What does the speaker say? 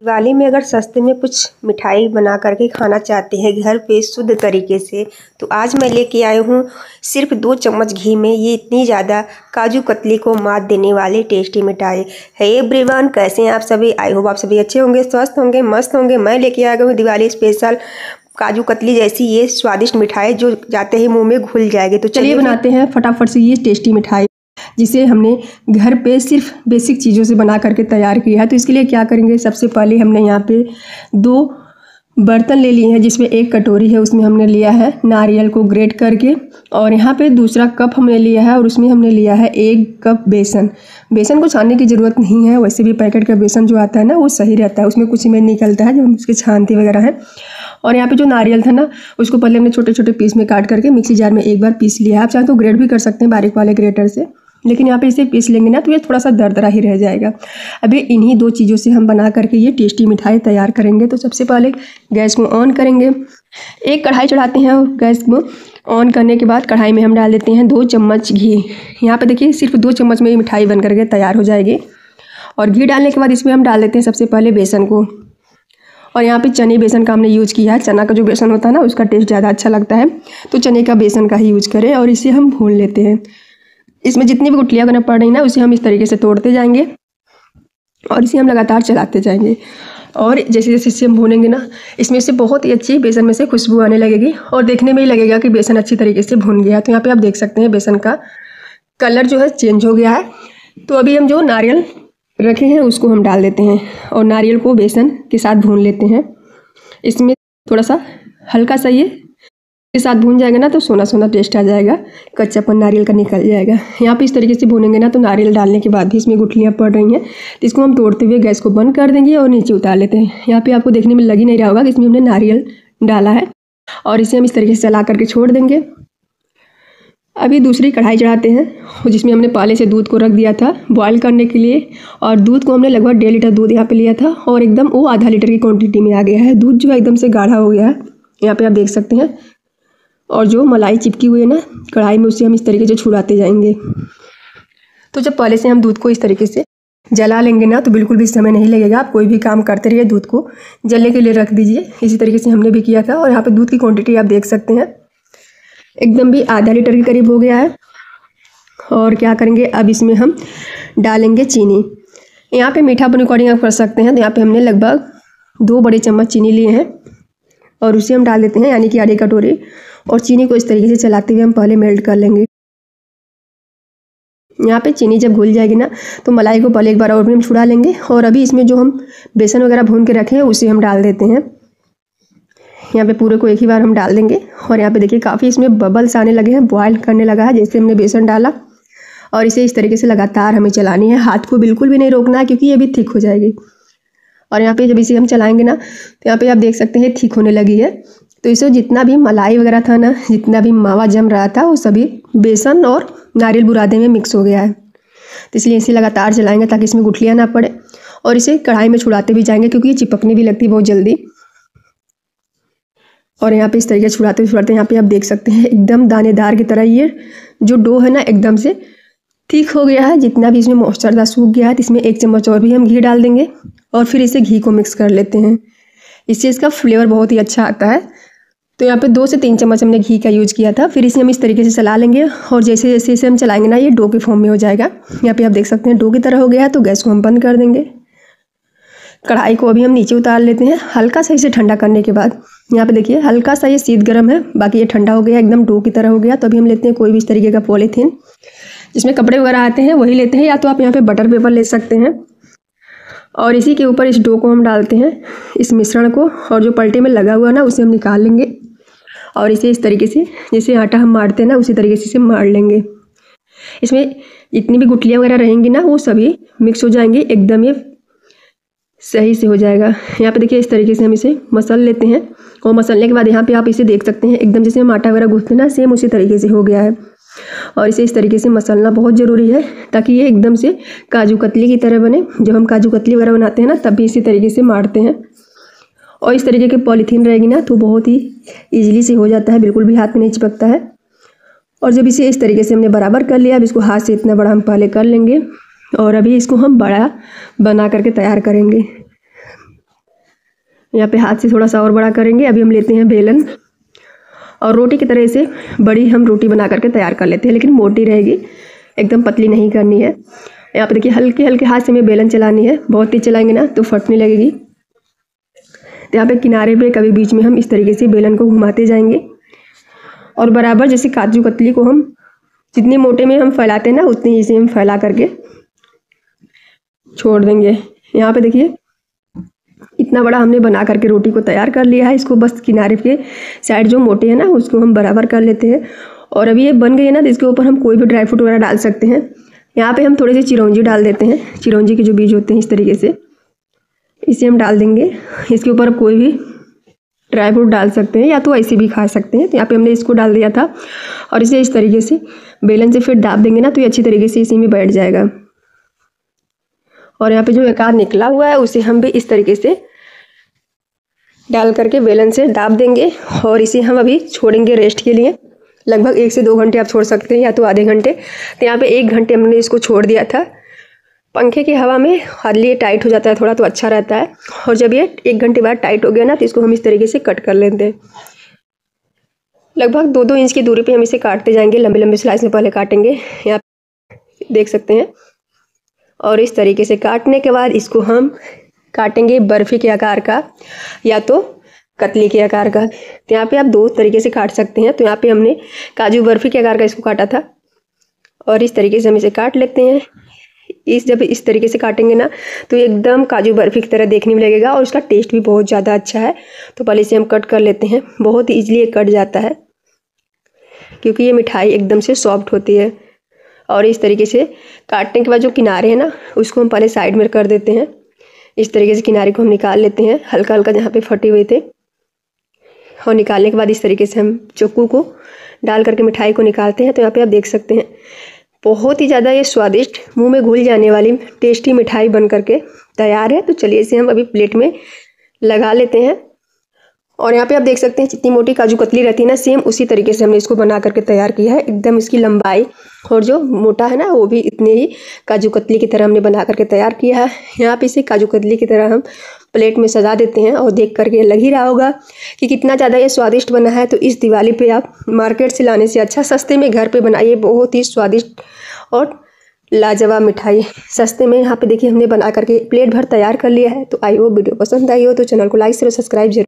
दिवाली में अगर सस्ते में कुछ मिठाई बना करके खाना चाहते हैं घर पे शुद्ध तरीके से, तो आज मैं लेके आई हूँ सिर्फ 2 चम्मच घी में ये इतनी ज़्यादा काजू कतली को मात देने वाली टेस्टी मिठाई है। एवरीवन, कैसे हैं आप सभी? आई होप आप सभी अच्छे होंगे, स्वस्थ होंगे, मस्त होंगे। मैं लेके आ गई हूँ दिवाली स्पेशल काजू कतली जैसी ये स्वादिष्ट मिठाई जो जाते ही मुँह में घुल जाएगी। तो चलिए बनाते हैं फटाफट से ये टेस्टी मिठाई, जिसे हमने घर पे सिर्फ बेसिक चीज़ों से बना करके तैयार किया है। तो इसके लिए क्या करेंगे, सबसे पहले हमने यहाँ पे 2 बर्तन ले लिए हैं, जिसमें 1 कटोरी है, उसमें हमने लिया है नारियल को ग्रेट करके, और यहाँ पे दूसरा कप हमने लिया है और उसमें हमने लिया है 1 कप बेसन। बेसन को छानने की ज़रूरत नहीं है, वैसे भी पैकेट का बेसन जो आता है ना वो सही रहता है, उसमें कुछ में निकलता है जब हम उसकी छानती वगैरह है। और यहाँ पे जो नारियल था ना उसको पहले हमने छोटे छोटे पीस में काट करके मिक्सी जार में एक बार पीस लिया है। आप चाहे तो ग्रेट भी कर सकते हैं बारीक वाले ग्रेटर से, लेकिन यहाँ पे इसे पीस लेंगे ना तो ये थोड़ा सा दरदरा ही रह जाएगा। अभी इन्हीं 2 चीज़ों से हम बना करके ये टेस्टी मिठाई तैयार करेंगे। तो सबसे पहले गैस को ऑन करेंगे, एक कढ़ाई चढ़ाते हैं और गैस को ऑन करने के बाद कढ़ाई में हम डाल देते हैं 2 चम्मच घी। यहाँ पे देखिए सिर्फ 2 चम्मच में ये मिठाई बन करके तैयार हो जाएगी। और घी डालने के बाद इसमें हम डाल देते हैं सबसे पहले बेसन को, और यहाँ पे चने बेसन का हमने यूज़ किया है। चना का जो बेसन होता है ना उसका टेस्ट ज़्यादा अच्छा लगता है, तो चने का बेसन का ही यूज करें। और इसे हम भून लेते हैं। इसमें जितनी भी गुठलियाँ करना पड़ रही ना उसे हम इस तरीके से तोड़ते जाएंगे और इसे हम लगातार चलाते जाएंगे। और जैसे जैसे इसे हम भूनेंगे ना इसमें से बहुत ही अच्छी बेसन में से खुशबू आने लगेगी और देखने में ही लगेगा कि बेसन अच्छी तरीके से भून गया। तो यहाँ पे आप देख सकते हैं बेसन का कलर जो है चेंज हो गया है। तो अभी हम जो नारियल रखे हैं उसको हम डाल देते हैं और नारियल को बेसन के साथ भून लेते हैं। इसमें थोड़ा सा हल्का सा ये के साथ भून जाएगा ना तो सोना सोना टेस्ट आ जाएगा, कच्चापन नारियल का निकल जाएगा। यहाँ पे इस तरीके से भूनेंगे ना तो नारियल डालने के बाद भी इसमें गुठलियाँ पड़ रही हैं, तो इसको हम तोड़ते हुए गैस को बंद कर देंगे और नीचे उतार लेते हैं। यहाँ पे आपको देखने में लग ही नहीं रहा होगा कि इसमें हमने नारियल डाला है, और इसे हम इस तरीके से चला करके छोड़ देंगे। अभी दूसरी कढ़ाई चढ़ाते हैं जिसमें हमने पहले से दूध को रख दिया था बॉयल करने के लिए, और दूध को हमने लगभग 1.5 लीटर दूध यहाँ पे लिया था और एकदम वो आधा लीटर की क्वांटिटी में आ गया है। दूध जो है एकदम से गाढ़ा हो गया है, यहाँ पे आप देख सकते हैं। और जो मलाई चिपकी हुई है ना कढ़ाई में उसे हम इस तरीके से छुड़ाते जाएंगे। तो जब पहले से हम दूध को इस तरीके से जला लेंगे ना तो बिल्कुल भी समय नहीं लगेगा। आप कोई भी काम करते रहिए, दूध को जलने के लिए रख दीजिए। इसी तरीके से हमने भी किया था। और यहाँ पे दूध की क्वांटिटी आप देख सकते हैं एकदम भी आधा लीटर के करीब हो गया है। और क्या करेंगे, अब इसमें हम डालेंगे चीनी। यहाँ पे मीठा अपने अकॉर्डिंग आप कर सकते हैं। तो यहाँ पे हमने लगभग 2 बड़े चम्मच चीनी लिए हैं और उसे हम डाल देते हैं, यानी कि आधी कटोरी। और चीनी को इस तरीके से चलाते हुए हम पहले मेल्ट कर लेंगे। यहाँ पे चीनी जब घुल जाएगी ना तो मलाई को पहले एक बार और भी हम छुड़ा लेंगे। और अभी इसमें जो हम बेसन वगैरह भून के रखे हैं उसे हम डाल देते हैं। यहाँ पे पूरे को एक ही बार हम डाल देंगे। और यहाँ पे देखिए काफ़ी इसमें बबल्स आने लगे हैं, बॉयल करने लगा है जैसे हमने बेसन डाला। और इसे इस तरीके से लगातार हमें चलानी है, हाथ को बिल्कुल भी नहीं रोकना है क्योंकि ये भी थिक हो जाएगी। और यहाँ पे जब इसे हम चलाएंगे ना तो यहाँ पे आप देख सकते हैं थिक होने लगी है। तो इसे जितना भी मलाई वगैरह था ना, जितना भी मावा जम रहा था वो सभी बेसन और नारियल बुरादे में मिक्स हो गया है। तो इसलिए इसे लगातार चलाएंगे ताकि इसमें गुठलियाँ ना पड़े। और इसे कढ़ाई में छुड़ाते भी जाएंगे क्योंकि ये चिपकने भी लगती है बहुत जल्दी। और यहाँ पे इस तरीके से छुड़ाते छुड़ाते यहाँ पे आप देख सकते हैं एकदम दानेदार की तरह ये जो डो है ना एकदम से ठीक हो गया है। जितना भी इसमें मॉइस्चर था सूख गया है। तो इसमें 1 चम्मच और भी हम घी डाल देंगे और फिर इसे घी को मिक्स कर लेते हैं। इससे इसका फ्लेवर बहुत ही अच्छा आता है। तो यहाँ पे 2 से 3 चम्मच हमने घी का यूज़ किया था। फिर इसे हम इस तरीके से चला लेंगे और जैसे जैसे इसे हम चलाएंगे ना ये डो के फॉर्म में हो जाएगा। यहाँ पे आप देख सकते हैं डो की तरह हो गया है। तो गैस को हम बंद कर देंगे। कढ़ाई को अभी हम नीचे उतार लेते हैं हल्का सा इसे ठंडा करने के बाद। यहाँ पे देखिए हल्का सा ये शीत गर्म है, बाकी ये ठंडा हो गया एकदम डो की तरह हो गया। तो अभी हम लेते हैं कोई भी इस तरीके का पॉलीथीन जिसमें कपड़े वगैरह आते हैं वही लेते हैं, या तो आप यहाँ पे बटर पेपर ले सकते हैं। और इसी के ऊपर इस डो को हम डालते हैं, इस मिश्रण को, और जो पलटे में लगा हुआ ना उसे हम निकाल लेंगे। और इसे इस तरीके से जैसे आटा हम मारते हैं ना उसी तरीके से इसे मार लेंगे। इसमें जितनी भी गुठलियाँ वगैरह रहेंगी ना वो सभी मिक्स हो जाएंगी, एकदम ये सही से हो जाएगा। यहाँ पे देखिए इस तरीके से हम इसे मसल लेते हैं। और मसलने के बाद यहाँ पे आप इसे देख सकते हैं एकदम जैसे हम आटा वगैरह गूँथते हैं ना सेम उसी तरीके से हो गया है। और इसे इस तरीके से मसलना बहुत ज़रूरी है ताकि ये एकदम से काजू कतली की तरह बने। जब हम काजू कतली वगैरह बनाते हैं ना तब भी इसी तरीके से मारते हैं। और इस तरीके की पॉलीथीन रहेगी ना तो बहुत ही ईजिली से हो जाता है, बिल्कुल भी हाथ में नहीं चिपकता है। और जब इसे इस तरीके से हमने बराबर कर लिया, अब इसको हाथ से इतना बड़ा हम पहले कर लेंगे और अभी इसको हम बड़ा बना करके तैयार करेंगे। यहाँ पे हाथ से थोड़ा सा और बड़ा करेंगे। अभी हम लेते हैं बेलन और रोटी की तरह से बड़ी हम रोटी बना करके तैयार कर लेते हैं, लेकिन मोटी रहेगी, एकदम पतली नहीं करनी है। यहाँ पे देखिए हल्के हल्के हाथ से हमें बेलन चलानी है, बहुत तेज चलाएंगे ना तो फटने लगेगी। तो यहाँ पे किनारे पे कभी बीच में हम इस तरीके से बेलन को घुमाते जाएंगे और बराबर जैसे काजू कतली को हम जितने मोटे में हम फैलाते हैं ना उतने ही से हम फैला करके छोड़ देंगे। यहाँ पे देखिए इतना बड़ा हमने बना करके रोटी को तैयार कर लिया है। इसको बस किनारे के साइड जो मोटे हैं ना उसको हम बराबर कर लेते हैं। और अभी ये बन गई है ना तो इसके ऊपर हम कोई भी ड्राई फ्रूट वगैरह डाल सकते हैं। यहाँ पे हम थोड़ी सी चिरौंजी डाल देते हैं, चिरौंजी के जो बीज होते हैं इस तरीके से इसे हम डाल देंगे। इसके ऊपर आप कोई भी ड्राई फ्रूट डाल सकते हैं या तो ऐसे भी खा सकते हैं। तो यहाँ पे हमने इसको डाल दिया था और इसे इस तरीके से बेलन से फिर दाब देंगे ना तो ये अच्छी तरीके से इसी में बैठ जाएगा। और यहाँ पे जो आकार निकला हुआ है उसे हम भी इस तरीके से डाल करके बेलन से दाब देंगे और इसे हम अभी छोड़ेंगे रेस्ट के लिए। लगभग 1 से 2 घंटे आप छोड़ सकते हैं या तो आधे घंटे। तो यहाँ पे 1 घंटे हमने इसको छोड़ दिया था। पंखे की हवा में हार्डली ये टाइट हो जाता है थोड़ा, तो अच्छा रहता है। और जब ये 1 घंटे बाद टाइट हो गया ना तो इसको हम इस तरीके से कट कर लेते हैं। लगभग 2-2 इंच की दूरी पे हम इसे काटते जाएंगे, लंबे लंबे स्लाइस में पहले काटेंगे, यहाँ देख सकते हैं। और इस तरीके से काटने के बाद इसको हम काटेंगे बर्फ़ी के आकार का या तो कतली के आकार का। तो यहाँ पे आप 2 तरीके से काट सकते हैं। तो यहाँ पे हमने काजू बर्फ़ी के आकार का इसको काटा था और इस तरीके से हम इसे काट लेते हैं। जब इस तरीके से काटेंगे ना तो एकदम काजू बर्फ़ी की तरह देखने में लगेगा और उसका टेस्ट भी बहुत ज़्यादा अच्छा है। तो पहले इसे हम कट कर लेते हैं। बहुत ही ईजिली ये कट जाता है क्योंकि ये मिठाई एकदम से सॉफ्ट होती है। और इस तरीके से काटने के बाद जो किनारे हैं ना उसको हम पहले साइड में कर देते हैं। इस तरीके से किनारे को हम निकाल लेते हैं, हल्का हल्का जहाँ पे फटे हुए थे। और निकालने के बाद इस तरीके से हम चाकू को डाल करके मिठाई को निकालते हैं। तो यहाँ पे आप देख सकते हैं बहुत ही ज़्यादा ये स्वादिष्ट, मुंह में घुल जाने वाली टेस्टी मिठाई बन करके तैयार है। तो चलिए इसे हम अभी प्लेट में लगा लेते हैं। और यहाँ पे आप देख सकते हैं जितनी मोटी काजू कतली रहती है ना सेम उसी तरीके से हमने इसको बना करके तैयार किया है। एकदम इसकी लंबाई और जो मोटा है ना वो भी इतने ही काजू कतली की तरह हमने बना करके तैयार किया है। यहाँ पे इसे काजू कतली की तरह हम प्लेट में सजा देते हैं और देख करके लग ही रहा होगा कि कितना ज़्यादा ये स्वादिष्ट बना है। तो इस दिवाली पे आप मार्केट से लाने से अच्छा सस्ते में घर पे बनाइए, बहुत ही स्वादिष्ट और लाजवाब मिठाई सस्ते में। यहाँ पे देखिए हमने बना करके प्लेट भर तैयार कर लिया है। तो आई होप वीडियो पसंद आई हो तो चैनल को लाइक शेयर सब्सक्राइब जरूर।